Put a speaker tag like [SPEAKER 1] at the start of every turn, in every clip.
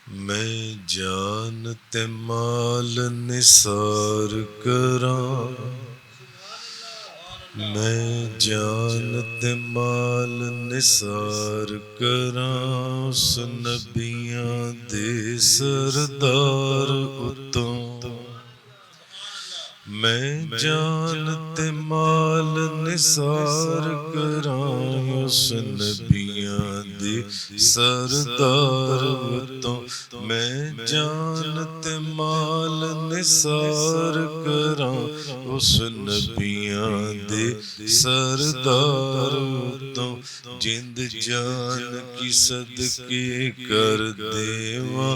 [SPEAKER 1] मैं जान ते माल निसार करां, मैं जान ते माल निसार करां। उस नबियां दे सरदार उतों मैं जान ते माल निसार करां। उस नबियां दे सरदार उतों मैं जान ते माल निसार करां। उस नबियां दे सरदार उतों जिंद जान की सदके कर देवा।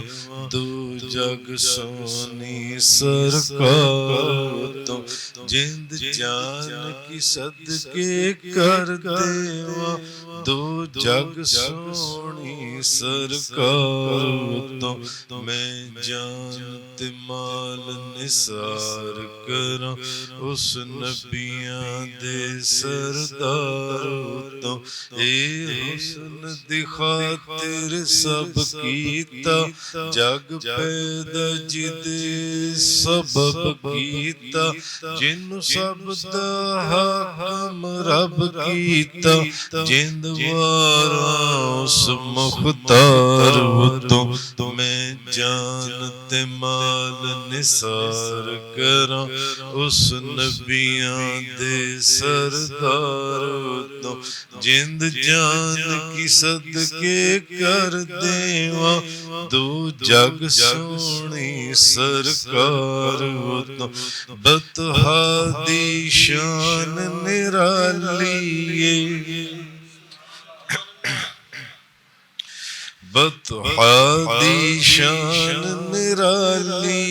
[SPEAKER 1] दो जग सोनी सरकार तो जिंद जान की सदके कर देवा। दो जग सोनी सरकार तो मैं जान ते माल निसार करां। उस नबियां दे सरदार तो ए हुस्न दी खातिर सब कीता। जग पैदा जिदे सबब कीता। जिन्नू सब दा हाकम रब कीता। जिंद वारा उस मुख्तार तो मैं जान ते माल निसार करां। उस नबियां दे सरदार तो जिंद जान की सदके कर देवा। दो जग सोनी सरकार तो बतहा दी शान निराली। बतहा दी शान निराली।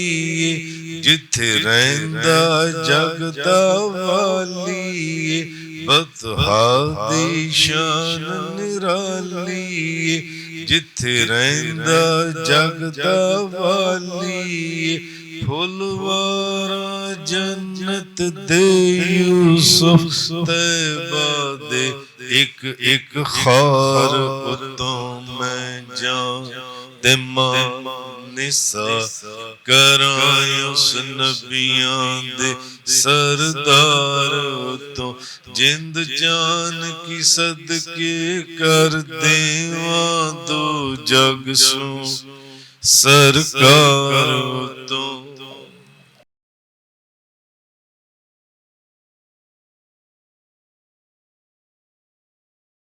[SPEAKER 1] जिथे रहिंदा जग दा वाली। बतहा दी शान निराली। जिथे रहिंदा जग दा वाली। फुलवारा जन्नत दे यूसुफ तैबा दे एक एक खार उतों मैं जान ते माल निसार करां। उस नबियां दे सरदार तो जिंद जान की सदके कर देवा। दो जग सो सरकार तो